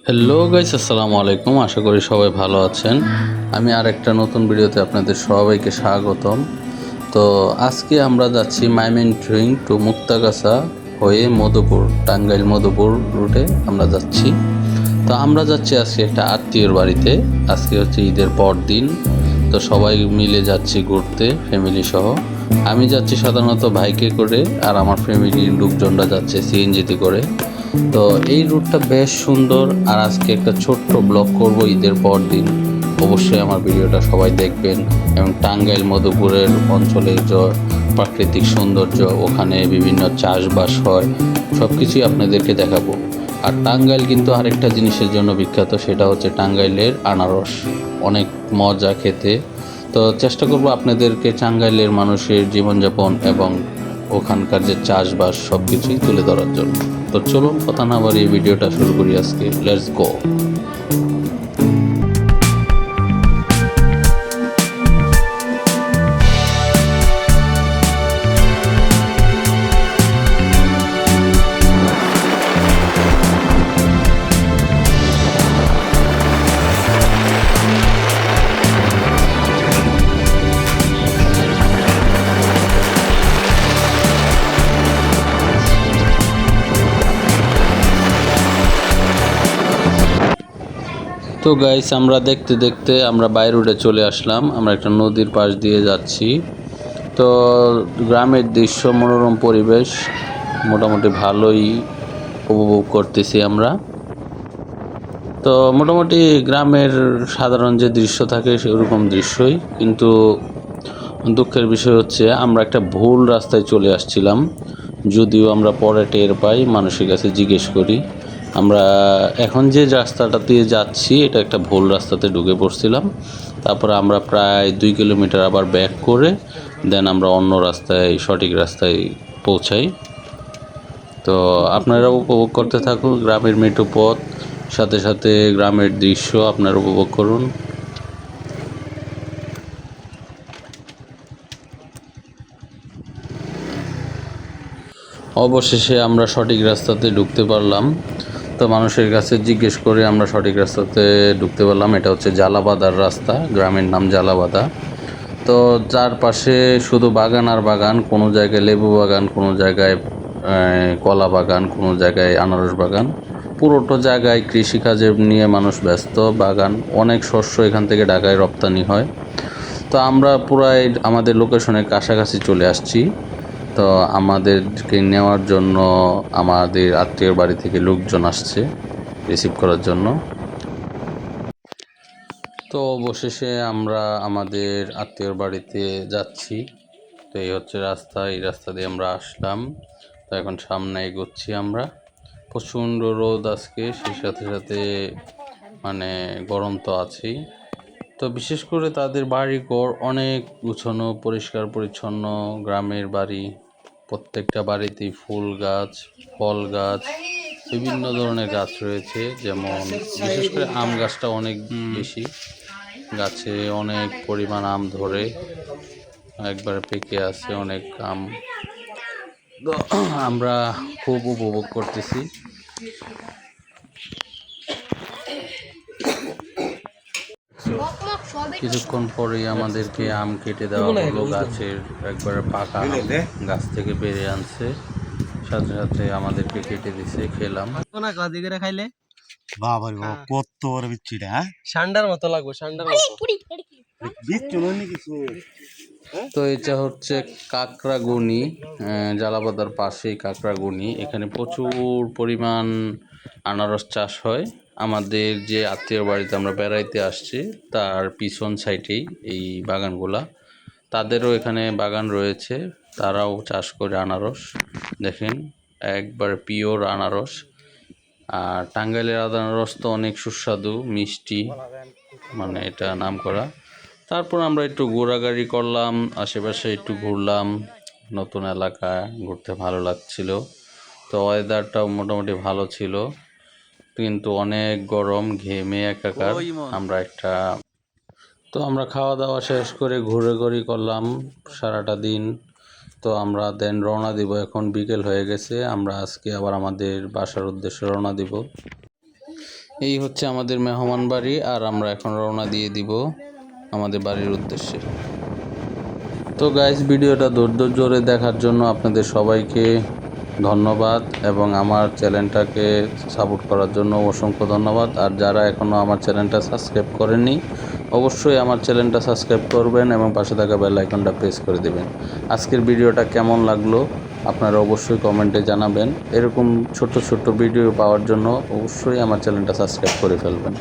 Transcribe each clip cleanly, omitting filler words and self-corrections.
Hello guys, আসসালামু আলাইকুম। আশা করি সবাই ভালো আছেন। আমি আরেকটা নতুন ভিডিওতে আপনাদের সবাইকে স্বাগতম। তো আজকে আমরা যাচ্ছি মাইমেন্ট্রিং টু মুক্তাগাছা হয়ে মধুপুর, টাঙ্গাইল মধুপুর রুটে আমরা যাচ্ছি। তো আমরা যাচ্ছি আজকে একটা আত্মীয়র বাড়িতে। আজকে হচ্ছে ঈদের পর দিন, তো সবাই মিলে যাচ্ছি ঘুরতে ফ্যামিলি সহ। আমি যাচ্ছি সাধারণত বাইকে করে, আর আমার ফ্যামিলির লোকজনরা যাচ্ছে সিএনজিতে করে। তো এই রুটটা বেশ সুন্দর। আর আজকে একটা ছোট্ট ব্লগ করব ঈদের পর দিন। অবশ্যই আমার ভিডিওটা সবাই দেখবেন, এবং টাঙ্গাইল মধুপুরের অঞ্চলের যে প্রাকৃতিক সৌন্দর্য, ওখানে বিভিন্ন চাষবাস হয়, সব কিছুই আপনাদেরকে দেখাবো। আর টাঙ্গাইল কিন্তু আরেকটা জিনিসের জন্য বিখ্যাত, সেটা হচ্ছে টাঙ্গাইলের আনারস। অনেক মজা খেতে। তো চেষ্টা করব আপনাদেরকে টাঙ্গাইলের মানুষের জীবনযাপন এবং ওখানকার যে চাষবাস সব কিছুই তুলে ধরার জন্য। তো চলুন কথা না বাড়িয়ে ভিডিওটা শুরু করি আজকে। Let's go. তো গাইস, আমরা দেখতে দেখতে আমরা বাই রোডে চলে আসলাম। আমরা একটা নদীর পাশ দিয়ে যাচ্ছি। তো গ্রামের দৃশ্য, মনোরম পরিবেশ, মোটামুটি ভালোই উপভোগ করতেছি আমরা। তো মোটামুটি গ্রামের সাধারণ যে দৃশ্য থাকে সেরকম দৃশ্যই, কিন্তু দুঃখের বিষয় হচ্ছে আমরা একটা ভুল রাস্তায় চলে আসছিলাম। যদিও আমরা পরে টের পাই, মানুষের কাছে জিজ্ঞেস করি। আমরা এখন যে রাস্তাটা দিয়ে যাচ্ছি, এটা একটা ভুল রাস্তাতে ঢুকে পড়ছিলাম। তারপরে আমরা প্রায় 2 কিলোমিটার আবার ব্যাক করে দেন আমরা অন্য রাস্তায়, সঠিক রাস্তায় পৌঁছাই। তো আপনারাও উপভোগ করতে থাকুন গ্রামের মেঠো পথ, সাথে সাথে গ্রামের দৃশ্য আপনারা উপভোগ করুন। অবশেষে আমরা সঠিক রাস্তাতে ঢুকতে পারলাম। তো মানুষের কাছে জিজ্ঞেস করে আমরা সঠিক রাস্তাতে ঢুকতে পারলাম। এটা হচ্ছে জালাবাদার রাস্তা, গ্রামের নাম জালাবাদা। তো চারপাশে শুধু বাগান আর বাগান, কোনো জায়গায় লেবু বাগান, কোনো জায়গায় কলা বাগান, কোনো জায়গায় আনারস বাগান। পুরোটা জায়গায় কৃষিকাজে নিয়ে মানুষ ব্যস্ত। বাগান, অনেক শস্য এখান থেকে ঢাকায় রপ্তানি হয়। তো আমরা পুরাই আমাদের লোকেশনের কাছাকাছি চলে আসছি। তো আমাদেরকে নেওয়ার জন্য আমাদের আত্মীয়র বাড়ি থেকে লোকজন আসছে রিসিভ করার জন্য। তো অবশেষে আমরা আমাদের আত্মীয়র বাড়িতে যাচ্ছি। তো এই হচ্ছে রাস্তা, এই রাস্তা দিয়ে আমরা আসলাম। তো এখন সামনে এগোচ্ছি আমরা। প্রচণ্ড রোদ আজকে, সেই সাথে সাথে মানে গরম তো আছেই। তো বিশেষ করে তাদের বাড়িঘর অনেক গুছানো, পরিষ্কার পরিচ্ছন্ন গ্রামের বাড়ি। প্রত্যেকটা বাড়িতেই ফুল গাছ, ফল গাছ, বিভিন্ন ধরনের গাছ রয়েছে। যেমন বিশেষ করে আম গাছটা অনেক বেশি, গাছে অনেক পরিমাণ আম ধরে, একবারে পেকে আছে অনেক আম। তো আমরা খুব উপভোগ করতেছি। কিছুক্ষণ পরেই আমাদেরকে আম কেটে দেওয়া হলো, গাছের একবারে পাকা আম গাছ থেকে পেড়ে আনছে, সাথে সাথে আমাদেরকে কেটে দিছে, খেলাম। খাইলে বাবার বাবা কত বড় বিচ্ছিটা, হ্যাঁ ঠান্ডার মতো লাগবে, ঠান্ডার মতো। বিচ্ছু নয় কিছু। তো এটা হচ্ছে কাকড়াগুনি, জালাবাদার পাশেই কাকড়াগুনি। এখানে প্রচুর পরিমাণ আনারস চাষ হয়। আমাদের যে আত্মীয় বাড়িতে আমরা বেড়াইতে আসছি তার পিছন সাইডেই এই বাগানগুলা। তাদেরও এখানে বাগান রয়েছে, তারাও চাষ করে আনারস। দেখেন, একবার পিওর আনারস। আর টাঙ্গাইলের আনারস তো অনেক সুস্বাদু, মিষ্টি, মানে এটা নাম করা। তারপর আমরা একটু ঘোরাঘুরি করলাম, আশেপাশে একটু ঘুরলাম। নতুন এলাকা, ঘুরতে ভালো লাগছিল। তো ওয়েদারটাও মোটামুটি ভালো ছিল, কিন্তু অনেক গরম, ঘেমে একাকার। আমরা খাওয়া দাওয়া শেষ করে ঘুরাঘুরি করলাম সারাটা দিন। তো আমরা দেন রওনা দিব, এখন বিকেল হয়ে গেছে। আমরা আজকে আবার আমাদের বাসার উদ্দেশ্যে রওনা দিব। এই হচ্ছে আমাদের মেহমান বাড়ি, আর আমরা এখন রওনা দিয়ে দিব আমাদের বাড়ির উদ্দেশ্যে। তো গাইস, ভিডিওটা ধৈর্য ধরে দেখার জন্য আপনাদের সবাইকে ধন্যবাদ, এবং আমার চ্যানেলটাকে সাপোর্ট করার জন্য অসংখ্য ধন্যবাদ। আর যারা এখনও আমার চ্যানেলটা সাবস্ক্রাইব করেননি, অবশ্যই আমার চ্যানেলটা সাবস্ক্রাইব করবেন এবং পাশে থাকা বেল আইকনটা প্রেস করে দেবেন। আজকের ভিডিওটা কেমন লাগলো আপনারা অবশ্যই কমেন্টে জানাবেন। এরকম ছোট ছোট ভিডিও পাওয়ার জন্য অবশ্যই আমার চ্যানেলটা সাবস্ক্রাইব করে ফেলবেন।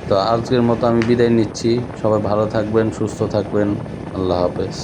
তো আজকের মতো আমি বিদায় নিচ্ছি। সবাই ভালো থাকবেন, সুস্থ থাকবেন। আল্লাহ হাফেজ।